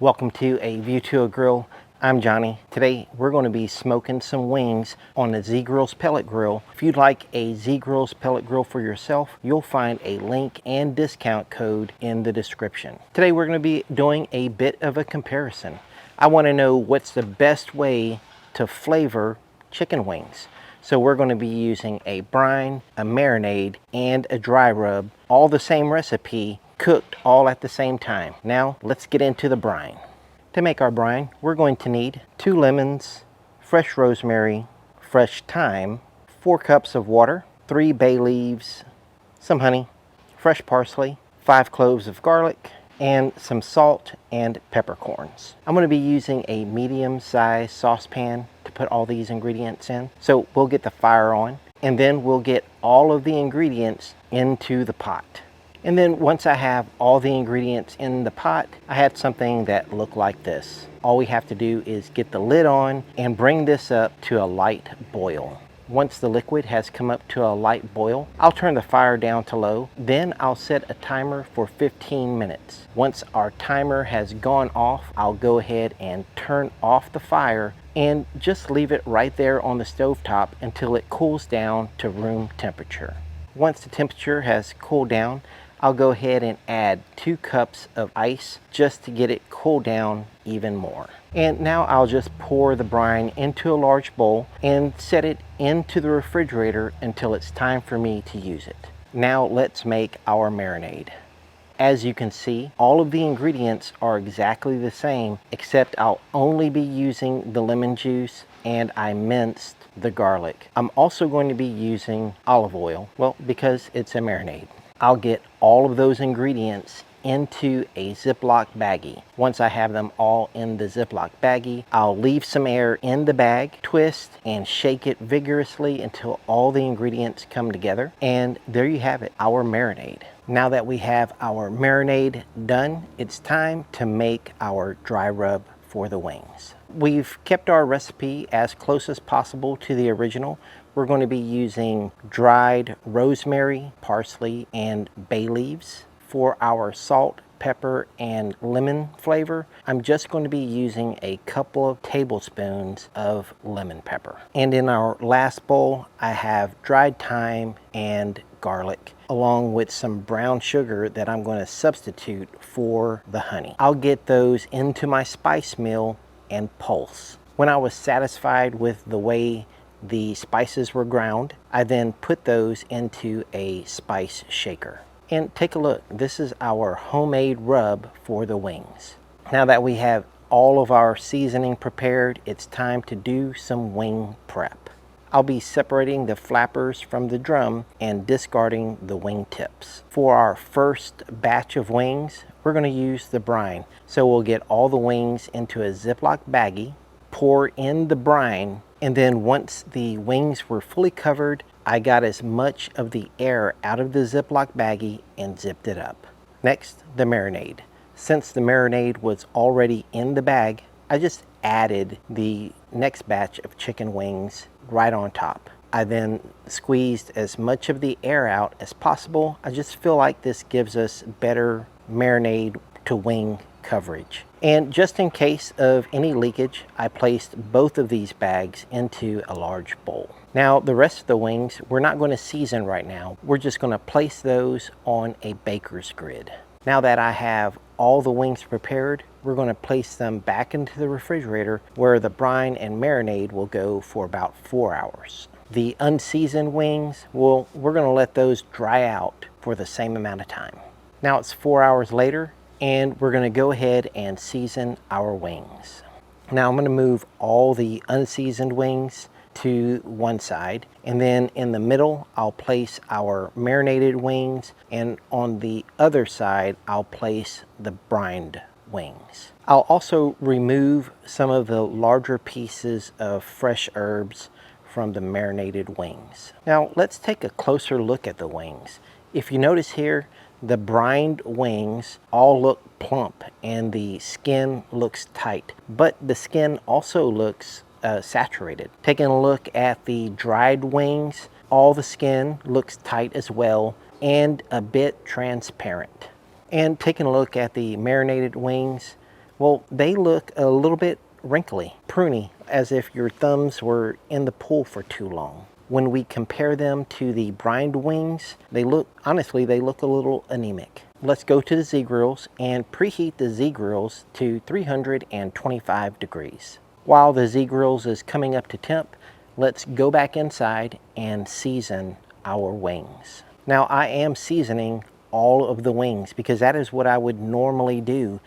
Welcome to A View to a Grill. I'm Johnny. Today we're going to be smoking some wings on the Z Grills pellet grill. If you'd like a Z Grills pellet grill for yourself, you'll find a link and discount code in the description. Today we're going to be doing a bit of a comparison. I want to know what's the best way to flavor chicken wings. So we're going to be using a brine, a marinade, and a dry rub, all the same recipe, cooked all at the same time. Now let's get into the brine. To make our brine, we're going to need 2 lemons, fresh rosemary, fresh thyme, 4 cups of water, 3 bay leaves, some honey, fresh parsley, 5 cloves of garlic, and some salt and peppercorns. I'm going to be using a medium-sized saucepan to put all these ingredients in. So we'll get the fire on, and then we'll get all of the ingredients into the pot. And then once I have all the ingredients in the pot, I had something that looked like this. All we have to do is get the lid on and bring this up to a light boil. Once the liquid has come up to a light boil, I'll turn the fire down to low. Then I'll set a timer for 15 minutes. Once our timer has gone off, I'll go ahead and turn off the fire and just leave it right there on the stovetop until it cools down to room temperature. Once the temperature has cooled down, I'll go ahead and add 2 cups of ice just to get it cooled down even more. And now I'll just pour the brine into a large bowl and set it into the refrigerator until it's time for me to use it. Now let's make our marinade. As you can see, all of the ingredients are exactly the same, except I'll only be using the lemon juice and I minced the garlic. I'm also going to be using olive oil, well, because it's a marinade. I'll get all of those ingredients into a Ziploc baggie. Once I have them all in the Ziploc baggie, I'll leave some air in the bag, twist and shake it vigorously until all the ingredients come together. And there you have it, our marinade. Now that we have our marinade done, it's time to make our dry rub for the wings. We've kept our recipe as close as possible to the original. We're going to be using dried rosemary, parsley, and bay leaves. For our salt, pepper, and lemon flavor, I'm just going to be using a couple of tablespoons of lemon pepper. And in our last bowl, I have dried thyme and garlic, along with some brown sugar that I'm going to substitute for the honey. I'll get those into my spice mill and pulse. When I was satisfied with the way the spices were ground, I then put those into a spice shaker. And take a look, this is our homemade rub for the wings. Now that we have all of our seasoning prepared, it's time to do some wing prep. I'll be separating the flappers from the drum and discarding the wing tips. For our first batch of wings, we're going to use the brine. So we'll get all the wings into a Ziploc baggie, pour in the brine, and then once the wings were fully covered, I got as much of the air out of the Ziploc baggie and zipped it up. Next, the marinade. Since the marinade was already in the bag, I just added the next batch of chicken wings right on top. I then squeezed as much of the air out as possible. I just feel like this gives us better marinade to wing coverage. And just in case of any leakage, I placed both of these bags into a large bowl. Now the rest of the wings, we're not going to season right now. We're just going to place those on a baker's grid. Now that I have all the wings prepared, we're going to place them back into the refrigerator where the brine and marinade will go for about 4 hours. The unseasoned wings, we're going to let those dry out for the same amount of time. Now it's 4 hours later, and we're going to go ahead and season our wings. Now I'm going to move all the unseasoned wings to one side, and then in the middle I'll place our marinated wings, and on the other side I'll place the brined wings. I'll also remove some of the larger pieces of fresh herbs from the marinated wings. Now let's take a closer look at the wings. If you notice here, the brined wings all look plump and the skin looks tight, but the skin also looks saturated. Taking a look at the dried wings, all the skin looks tight as well and a bit transparent. And taking a look at the marinated wings, Well, they look a little bit wrinkly, pruny, as if your thumbs were in the pool for too long. When we compare them to the brined wings, they look, honestly, they look a little anemic. Let's go to the Z-grills and preheat the Z-grills to 325 degrees. While the Z-grills is coming up to temp, let's go back inside and season our wings. Now, I am seasoning all of the wings because that is what I would normally do.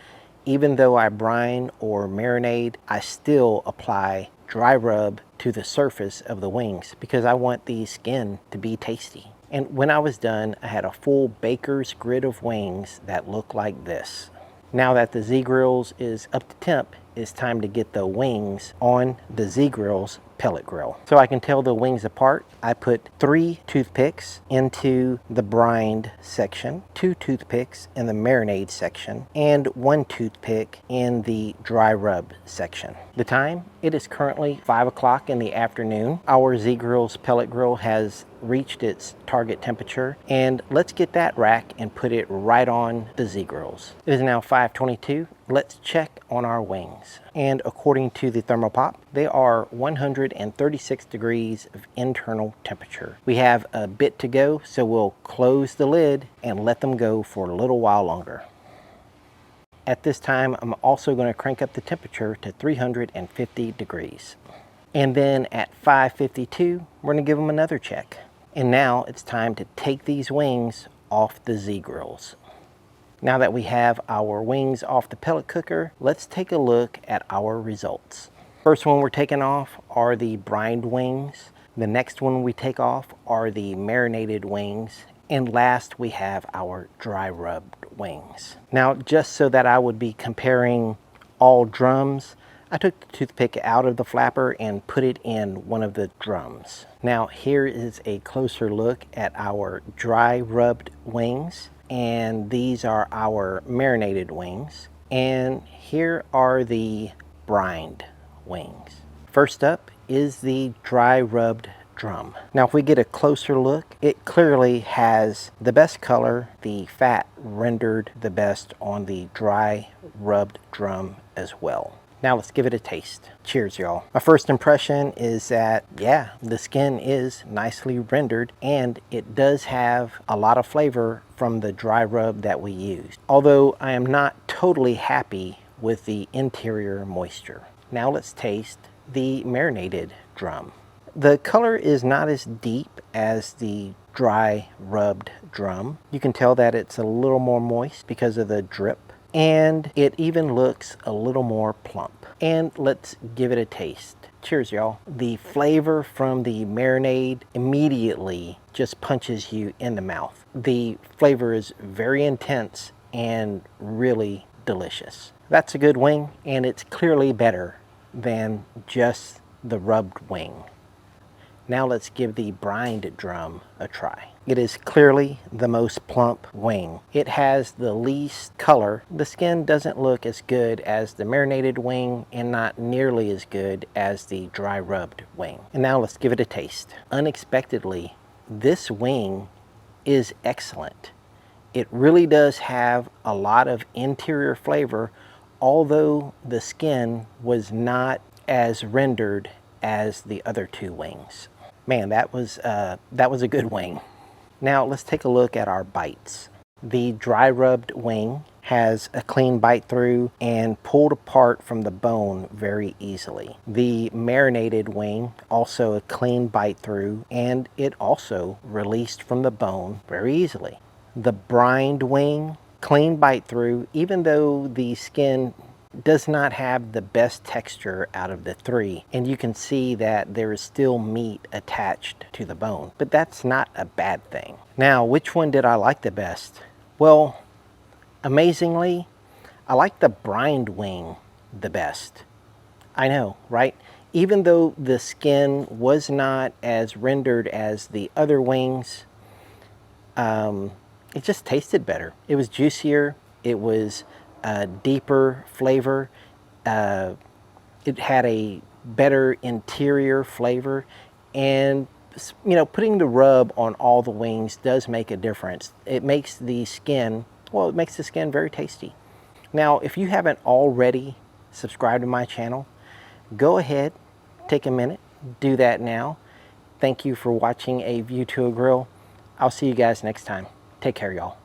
Even though I brine or marinade, I still apply dry rub to the surface of the wings because I want the skin to be tasty. And when I was done, I had a full baker's grid of wings that look like this. Now that the Z-grills is up to temp, it's time to get the wings on the Z-grills pellet grill. So I can tell the wings apart, I put 3 toothpicks into the brined section, 2 toothpicks in the marinade section, and 1 toothpick in the dry rub section. The time, it is currently 5 o'clock in the afternoon. Our Z-grills pellet grill has reached its target temperature, and let's get that rack and put it right on the Z-grills. It is now 5:22. Let's check on our wings. And according to the thermopop, they are 136 degrees of internal temperature. We have a bit to go, so we'll close the lid and let them go for a little while longer. At this time, I'm also going to crank up the temperature to 350 degrees. And then at 5:52, we're going to give them another check. And now it's time to take these wings off the Z-grills. Now that we have our wings off the pellet cooker, let's take a look at our results. First one we're taking off are the brined wings. The next one we take off are the marinated wings. And last we have our dry rubbed wings. Now, just so that I would be comparing all drums, I took the toothpick out of the flapper and put it in one of the drums. Now here is a closer look at our dry rubbed wings, and these are our marinated wings, and here are the brined wings. First up is the dry rubbed drum. Now if we get a closer look, it clearly has the best color, the fat rendered the best on the dry rubbed drum as well. Now let's give it a taste. Cheers, y'all. My first impression is that, yeah, the skin is nicely rendered and it does have a lot of flavor from the dry rub that we used. Although I am not totally happy with the interior moisture. Now let's taste the marinated drum. The color is not as deep as the dry rubbed drum. You can tell that it's a little more moist because of the drip. And it even looks a little more plump. And let's give it a taste. Cheers, y'all. The flavor from the marinade immediately just punches you in the mouth. The flavor is very intense and really delicious. That's a good wing, and it's clearly better than just the rubbed wing. Now let's give the brined drum a try. It is clearly the most plump wing. It has the least color. The skin doesn't look as good as the marinated wing and not nearly as good as the dry rubbed wing. And now let's give it a taste. Unexpectedly, this wing is excellent. It really does have a lot of interior flavor, although the skin was not as rendered as the other 2 wings. Man, that was a good wing. Now let's take a look at our bites. The dry rubbed wing has a clean bite through and pulled apart from the bone very easily. The marinated wing, also a clean bite through, and it also released from the bone very easily. The brined wing, clean bite through, even though the skin does not have the best texture out of the 3, and you can see that there is still meat attached to the bone, but that's not a bad thing. Now, which one did I like the best? Well, amazingly, I like the brined wing the best. I know, right? Even though the skin was not as rendered as the other wings, it just tasted better. It was juicier. It was deeper flavor. It had a better interior flavor, and you know, putting the rub on all the wings does make a difference. It makes the skin, well, it makes the skin very tasty. Now, if you haven't already subscribed to my channel, go ahead, take a minute, do that now. Thank you for watching A View to a Grill. I'll see you guys next time. Take care, y'all.